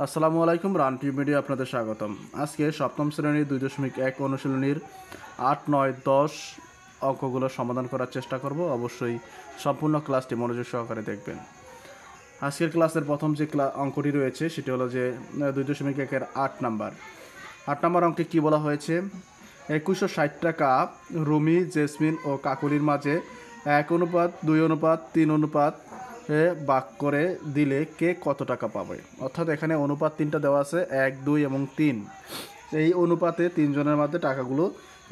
আসসালামু আলাইকুম, রানটি মিডিয়া আপনাদের স্বাগতম। আজকে সপ্তম শ্রেণীর 2.1 অনুশীলনীর 8, 9, 10 অঙ্কগুলো সমাধান করার চেষ্টা করব। অবশ্যই সম্পূর্ণ ক্লাসটি মনোযোগ সহকারে দেখবেন। আজকের ক্লাসের প্রথম যে অঙ্কটি রয়েছে সেটি হলো যে 2.1-এর 8 নাম্বার অঙ্কে কি বলা হয়েছে? 2160 টাকা রুমি, জেসমিন ও কাকলির মাঝে 1:2:3 ভাগ করে দিলে কে কত টাকা পাবে? অর্থাৎ এখানে অনুপাত 3টা দেওয়া আছে, 1, 2 এবং 3। এই অনুপাতে 3 জনের মধ্যে টাকাগুলো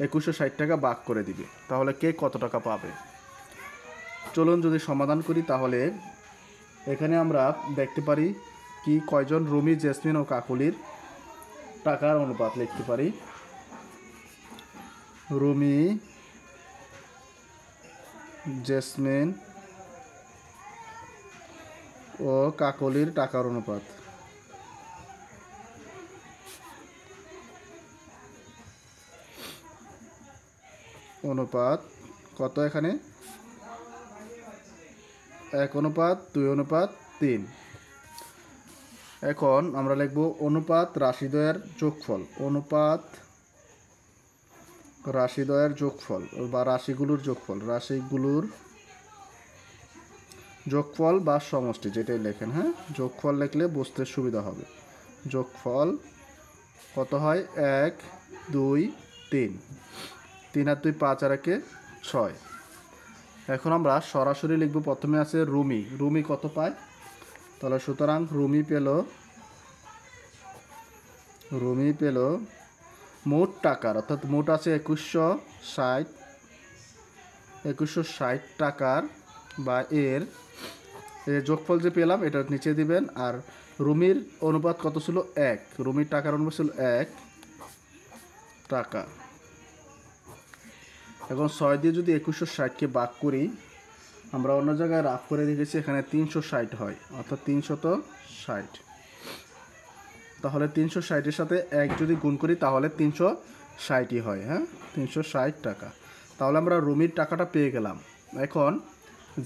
2160 টাকা ভাগ করে দিবে, তাহলে কে কত টাকা পাবে? চলুন যদি সমাধান করি, তাহলে এখানে আমরা দেখতে পারি কি কয়জন রুমি, জেসমিন ও কাকলির টাকার অনুপাত লিখতে পারি। রুমি, জেসমিন ও কাকলির টাকার অনুপাত কত? এখানে 1:2:3। এখন আমরা লিখব অনুপাত রাশিদ্বয়ের যোগফল। অনুপাত রাশিদ্বয়ের যোগফল বা রাশিগুলোর যোগফল বা সমষ্টি, যেটাই লেখেন, হ্যাঁ, যোগফল লিখলে বুঝতে সুবিধা হবে। যোগফল কত হয়? 1, 2, 3। 3 আর 2 5 আর 1 6। এখন আমরা সরাসরি লিখব। প্রথমে আছে রুমি। রুমি কত পায়? তাহলে সুতরাং রুমি পেল মোট টাকার, অর্থাৎ মোট আছে 2160 টাকার বা এর যোগফল যে পেলাম এটা নিচে দিবেন। আর রুমির অনুপাত কত ছিল? 1। রুমির টাকার অনুপাত ছিল 1 টাকা। এখন 6 দিয়ে যদি 2160কে ভাগ করি, আমরা অন্য জায়গায় রাফ করে রেখেছি, এখানে 360 হয়, অর্থাৎ 360। তাহলে 360-এর সাথে 1 যদি গুণ করি তাহলে 360ই হয়, হ্যাঁ, 360 টাকা। তাহলে আমরা রুমির টাকাটা পেয়ে গেলাম। এখন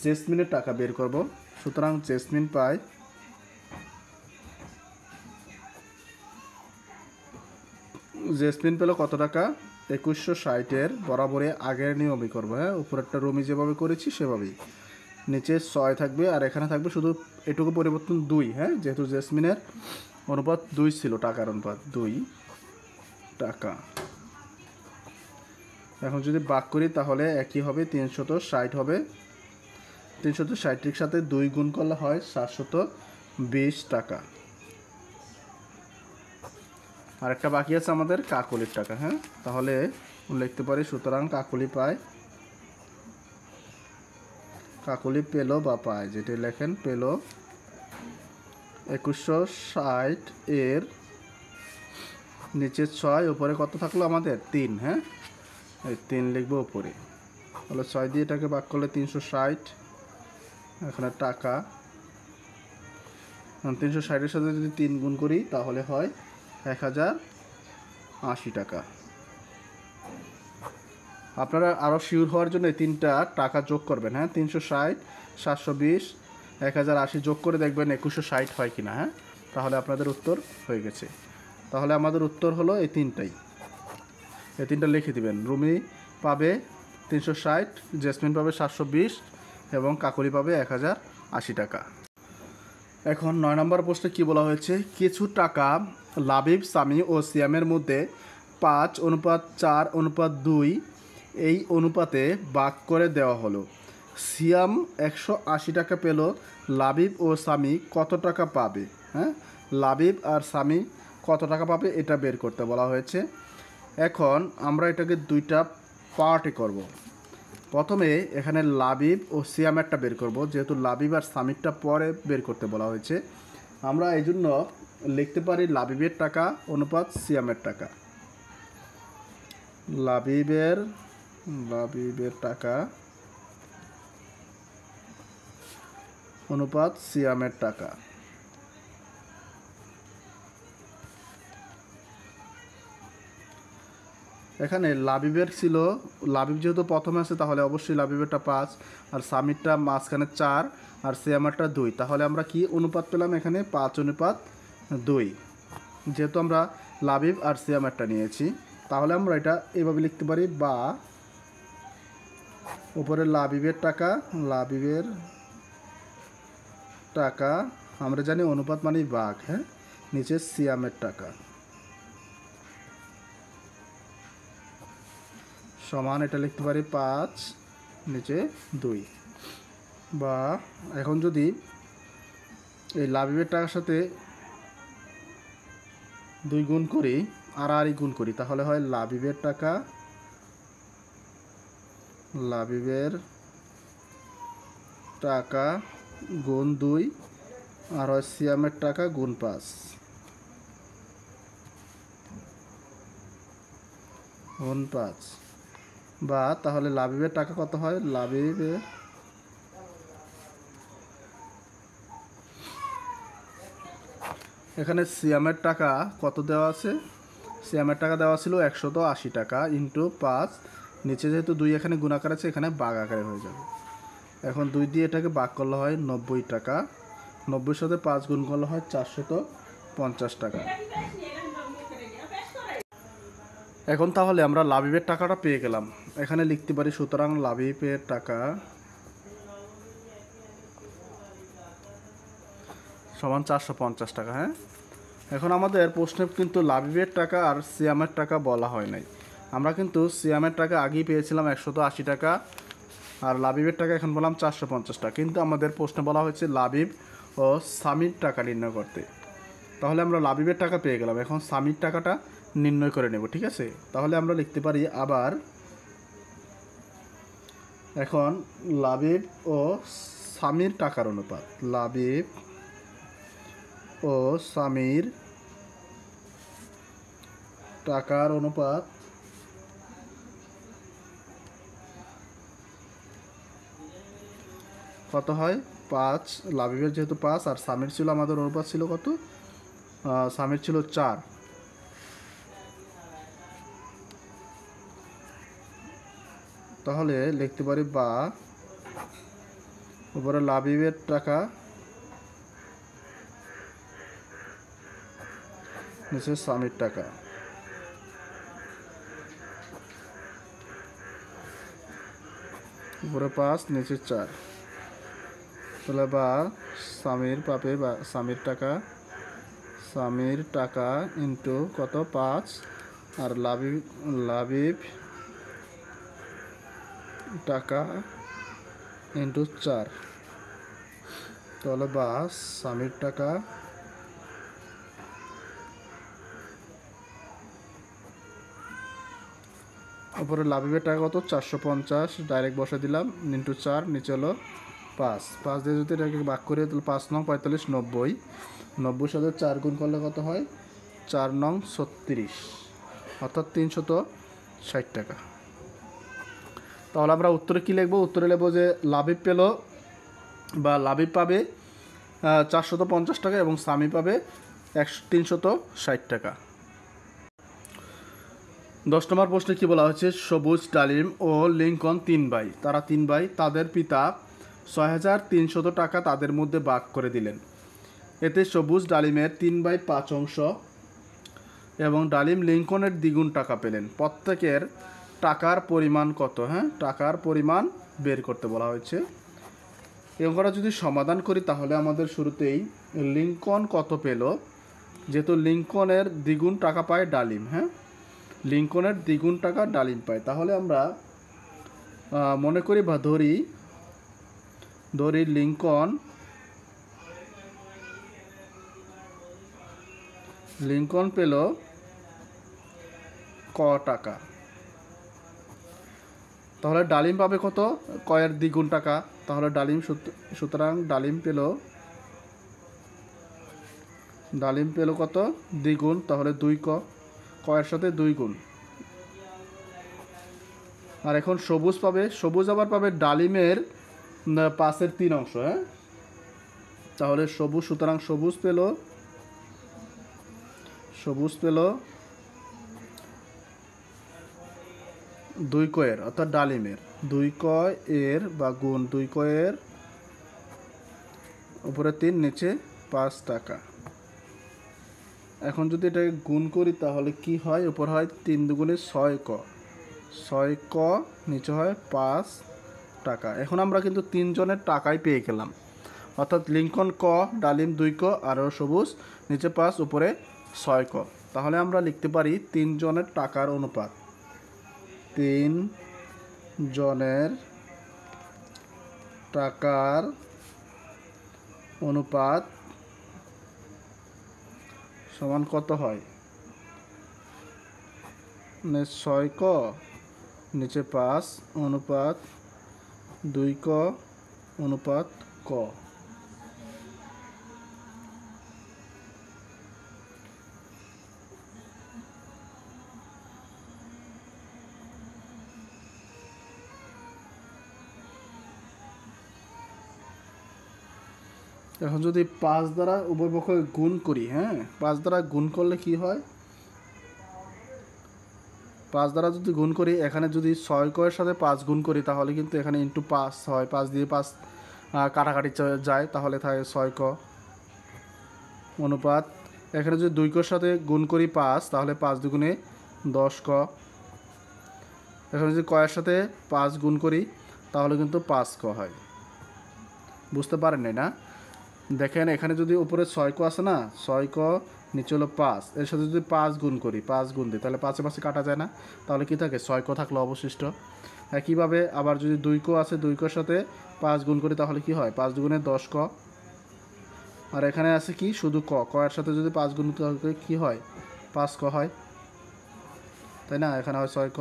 জেসমিনের টাকা বের করব। সুতরাং জেসমিন পায় পেল কত টাকা? 2160-এর বরাবরে আগের নিয়মই করবো, হ্যাঁ, উপরেরটা রুমি যেভাবে করেছি সেভাবেই। নিচে 6 থাকবে আর এখানে থাকবে শুধু এটুকু পরিবর্তন 2, হ্যাঁ, যেহেতু জেসমিনের অনুপাত 2 ছিল, টাকার অনুপাত 2 টাকা। এখন যদি ভাগ করি তাহলে একই হবে, 360 হবে। 360-এর সাথে 2 গুণ করলে হয় 720 টাকা। আর একটা বাকি আছে আমাদের কাকলির টাকা, হ্যাঁ, তাহলে লিখতে পারি সুতরাং কাকলি পেল বা পায়, যেটি লেখেন পেল 2160 এর নিচে 6, উপরে কত থাকলো আমাদের? 3, হ্যাঁ, এই 3 লিখবো উপরে। তাহলে 6 দিয়ে এটাকে ভাগ করলে 360, এখানে টাকা। 360-এর সাথে যদি 3 গুণ করি তাহলে হয় 1080 টাকা। আপনারা আরও শিওর হওয়ার জন্য এই 3টা টাকা যোগ করবেন, হ্যাঁ, 360, 720, 1080 যোগ করে দেখবেন 2160 হয় কিনা, হ্যাঁ, তাহলে আপনাদের উত্তর হয়ে গেছে। তাহলে আমাদের উত্তর হলো এই 3টাই। এই 3টা লিখে দিবেন। রুমি পাবে 360, জেসমিন পাবে 720 এবং কাকলি পাবে 1080 টাকা। এখন 9 নম্বর প্রশ্নে কী বলা হয়েছে? কিছু টাকা লাবিব, সামি ও সিয়ামের মধ্যে 5:4:2 এই অনুপাতে ভাগ করে দেওয়া হলো। সিয়াম 180 টাকা পেল, লাবিব ও সামি কত টাকা পাবে? হ্যাঁ, লাবিব আর সামি কত টাকা পাবে এটা বের করতে বলা হয়েছে। এখন আমরা এটাকে 2টা পার্টে করব। প্রথমে এখানে লাবিব ও সিয়ামেরটা বের করব, যেহেতু লাবিব আর সামিরটা পরে বের করতে বলা হয়েছে। আমরা এই জন্য লিখতে পারি লাবিবের টাকা অনুপাত সিয়ামের টাকা। লাবিবের টাকা অনুপাত সিয়ামের টাকা। এখানে লাবিবের ছিল, লাবিব যেহেতু প্রথমে আছে তাহলে অবশ্যই লাবিবেরটা 5, আর সামিরটা মাঝখানে 4, আর সিয়ামেরটা 2। তাহলে আমরা কি অনুপাত পেলাম? এখানে 5:4 2। যেহেতু আমরা লাবিব আর সিয়ামেরটা নিয়েছি, তাহলে আমরা এটা এভাবে লিখতে পারি, বা উপরে লাবিবের টাকা আমরা জানি অনুপাত মানে ভাগ, হ্যাঁ, নিচে সিয়ামের টাকা সমান, এটা লিখতে পারি 5 নিচে 2। বা এখন যদি এই লাবিবের টাকার সাথে 2 গুণ করি আর গুণ করি, তাহলে হয় লাবিবের টাকা গুণ 2 আর হয় সিয়ামের টাকা গুণ 5 বা তাহলে লাবিবের টাকা কত হয়, লাবিবের এখানে সিয়ামের টাকা কত দেওয়া আছে, সিয়ামের টাকা দেওয়া ছিল 180 টাকা ইন্টু 5, নিচে যেহেতু 2 এখানে গুণাকার আছে, এখানে ভাগ আকারে হয়ে যাবে। এখন 2 দিয়ে এটাকে ভাগ করলে হয় 90 টাকা, 90 সাথে 5 গুণ করলে হয় 450 টাকা। এখন তাহলে আমরা লাবিবের টাকাটা পেয়ে গেলাম, এখানে লিখতে পারি সুতরাং লাবিবের টাকা সমান 450 টাকা। হ্যাঁ, এখন আমাদের প্রশ্নে কিন্তু লাবিবের টাকা আর সিয়ামের টাকা বলা হয় নাই, আমরা কিন্তু সিয়ামের টাকা আগেই পেয়েছিলাম 180 টাকা, আর লাবিবের টাকা এখন বললাম 450 টাকা, কিন্তু আমাদের প্রশ্নে বলা হয়েছে লাবিব ও সামির টাকা নির্ণয় করতে। তাহলে আমরা লাবিবের টাকা পেয়ে গেলাম, এখন সামির টাকাটা নির্ণয় করে নেব, ঠিক আছে। তাহলে আমরা লিখতে পারি আবার, এখন লাবিব ও সামির টাকার অনুপাত, লাবিব ও সামির টাকার অনুপাত কত হয়, 5। লাবিবের যেহেতু 5 আর সামির ছিল, আমাদের অনুপাত ছিল কত, সামির ছিল 4, তাহলে লিখতে পারি বা উপরে লাবিবের টাকা নিচে সামির টাকা, উপরে 5 নিচে 4, তাহলে বা সামির পাবে বা সামির টাকা ইন্টু কত 5 আর লাবিব টাকা ইন্টু 4, তাহলে বা সামির টাকা উপরে লাবিবের টাকা কত 450, ডাইরেক্ট বসে দিলাম ইন্টু 4, নিচে হলো 5 দিয়ে যদি এটাকে ভাগ করি তাহলে 5 নং 45, 90 সাথে 4 গুণ করলে কত হয়, 4 নং 36, অর্থাৎ 360 টাকা। তাহলে আমরা উত্তরে কী লিখবো, উত্তরে লিখবো যে লাবিব পেল বা লাবিব পাবে 450 টাকা এবং সামি পাবে 360 টাকা। 10 নম্বর প্রশ্নে কী বলা হয়েছে, সবুজ, ডালিম ও লিঙ্কন 3 ভাই, তারা 3 ভাই, তাদের পিতা 6300 টাকা তাদের মধ্যে ভাগ করে দিলেন। এতে সবুজ ডালিমের 3/5 অংশ এবং ডালিম লিঙ্কনের দ্বিগুণ টাকা পেলেন। প্রত্যেকের টাকার পরিমাণ কত, হ্যাঁ, টাকার পরিমাণ বের করতে বলা হয়েছে। এই অঙ্কটা যদি সমাধান করি তাহলে আমাদের শুরুতেই লিঙ্কন কত পেল, যেহেতু লিঙ্কনের দ্বিগুণ টাকা পায় ডালিম, হ্যাঁ, লিঙ্কনের দ্বিগুণ টাকা ডালিম পায়, তাহলে আমরা মনে করি বা ধরি লিঙ্কন পেল ক টাকা, তাহলে ডালিম পাবে কত, কয়ের দ্বিগুণ টাকা, তাহলে ডালিম, সুতরাং ডালিম পেল কত, দ্বিগুণ, তাহলে 2 কয়ের সাথে 2 গুণ। আর এখন সবুজ পাবে, সবুজ আবার পাবে ডালিমের 5-এর 3 অংশ, হ্যাঁ, তাহলে সবুজ, সুতরাং সবুজ পেল 2 কয়ের, অর্থাৎ ডালিমের 2 কয়ের বা গুণ 2 কয়ের উপরে 3 নিচে 5 টাকা। এখন যদি এটাকে গুণ করি তাহলে কি হয়, উপর হয় 3 দুগুণে 6 ক, 6 ক, নিচে হয় 5 টাকা। এখন আমরা কিন্তু 3 জনের টাকাই পেয়ে গেলাম, অর্থাৎ লিঙ্কন ক, ডালিম 2 ক, আরও সবুজ নিচে 5 উপরে 6 ক। তাহলে আমরা লিখতে পারি 3 জনের টাকার অনুপাত, 3 জনের টাকার অনুপাত সমান কত হয়, 6 ক নিচে 5 অনুপাত 2 ক অনুপাত ক। এখন যদি 5 দ্বারা উভয় পক্ষ গুণ করি, হ্যাঁ 5 দ্বারা গুণ করলে কি হয়, 5 দ্বারা যদি গুণ করি, এখানে যদি 6 ক এর সাথে 5 গুণ করি তাহলে কিন্তু এখানে ইন্টু 5 হয়, 5 দিয়ে 5 কাটাকাটি যায়, তাহলে থাকে 6 ক অনুপাত, এখানে যদি 2 কর সাথে গুণ করি 5 তাহলে 5 দুগুণে 10 ক। এখানে যদি কয়ের সাথে 5 গুণ করি তাহলে কিন্তু 5 ক হয়। বুঝতে পারেন নাই না? দেখেন এখানে যদি উপরে 6 ক আছে না, 6 ক নিচে হলো 5, এর সাথে যদি 5 গুণ করি, 5 গুণ দিই তাহলে 5 5 কাটা যায় না, তাহলে কি থাকে 6 ক থাকলো অবশিষ্ট। একইভাবে আবার যদি 2 ক আছে, 2 কর সাথে 5 গুণ করি তাহলে কি হয়, 5 দুগুণে 10 ক। আর এখানে আছে কি শুধু ক, ক এর সাথে যদি 5 গুণ করি কি হয়, 5 ক হয়, তাই না? এখানে হয় 6 ক,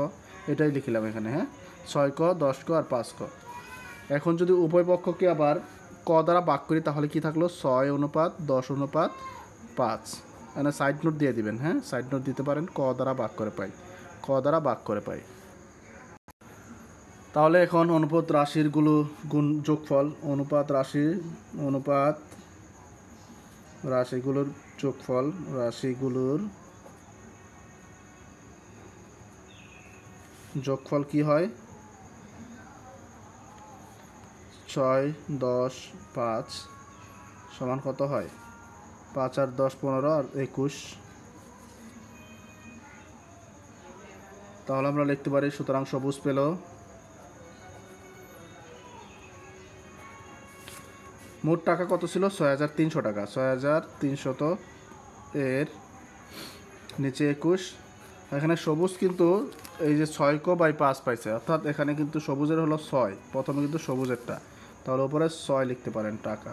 এটাই লিখলাম এখানে, হ্যাঁ 6 ক, 10 ক আর 5 ক। এখন যদি উভয় পক্ষকে আবার ক দ্বারা ভাগ করি তাহলে কি থাকলো, 6 অনুপাত 10 অনুপাত 5। এখানে সাইড নোট দিয়ে দিবেন, হ্যাঁ সাইড নোট দিতে পারেন, ক দ্বারা ভাগ করে পাই, ক দ্বারা ভাগ করে পাই। তাহলে এখন অনুপাত রাশিরগুলো গুণ যোগফল, অনুপাত রাশিগুলোর যোগফল, রাশিগুলোর যোগফল কি হয়, 6 10 5 সমান কত হয়, 5 আর 10 15 আর 21। তাহলে আমরা লিখতে পারি, সুতরাং সবুজ পেল মোট টাকা কত ছিল, 6300 টাকা, 6300 এর নিচে 21। এখানে সবুজ কিন্তু এই যে 6 ক বাই 5 পাইছে, অর্থাৎ এখানে কিন্তু সবুজের হলো 6, প্রথমে কিন্তু সবুজেরটা, তাহলে উপরে 6 লিখতে পারেন টাকা।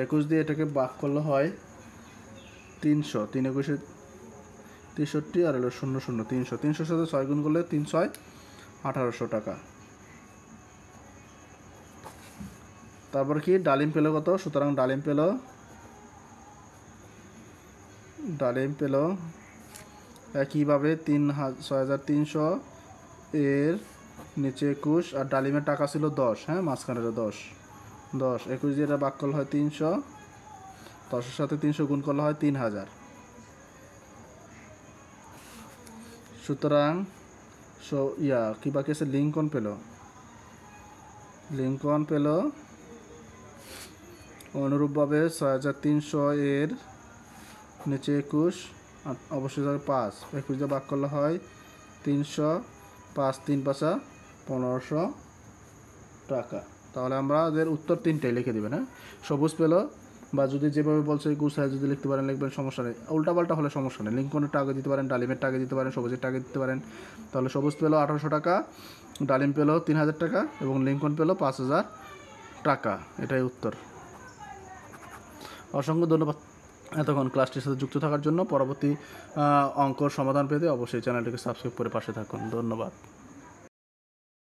21 দিয়ে এটাকে ভাগ করলে হয় 300, 3 21 63 আর হলো 0 0 300, 300 সাথে 6 গুণ করলে 3 6 1800 টাকা। তারপর কি ডালিম পেল কত, সুতরাং ডালিম পেল একইভাবে 6300 এর নিচে 21 আর ডালিমের টাকা ছিল 10, হ্যাঁ মাঝখানে 10 21 দিয়ে এটা ভাগ করলে হয় 300, 10-এর সাথে 300 গুণ করলে হয় 3000। সুতরাং কি বাকি আছে, লিঙ্কন পেল অনুরূপভাবে 6300 এর নিচে 21 অবশ্যই 5, 21 দিয়ে ভাগ করলে হয় 300, 5 3 5 1500 টাকা। তাহলে আমাদের উত্তর 3টাই লিখে দেবেন, হ্যাঁ সবুজ পেল, বা যদি যেভাবে বলছে গুছায় যদি লিখতে পারেন লিখবেন, সমস্যা নেই, উল্টাপাল্টা হলে সমস্যা নেই, লিঙ্কনের টাকা দিতে পারেন, ডালিমের টাকা দিতে পারেন, সবুজের টাকা দিতে পারেন। তাহলে সবুজ পেল 1800 টাকা, ডালিম পেল 3000 টাকা এবং লিঙ্কন পেল 5000 টাকা, এটাই উত্তর। অসংখ্য ধন্যবাদ এতক্ষণ ক্লাসটির সাথে যুক্ত থাকার জন্য। পরবর্তী অঙ্কর সমাধান পেতে অবশ্যই চ্যানেলটিকে সাবস্ক্রাইব করে পাশে থাকুন। ধন্যবাদ।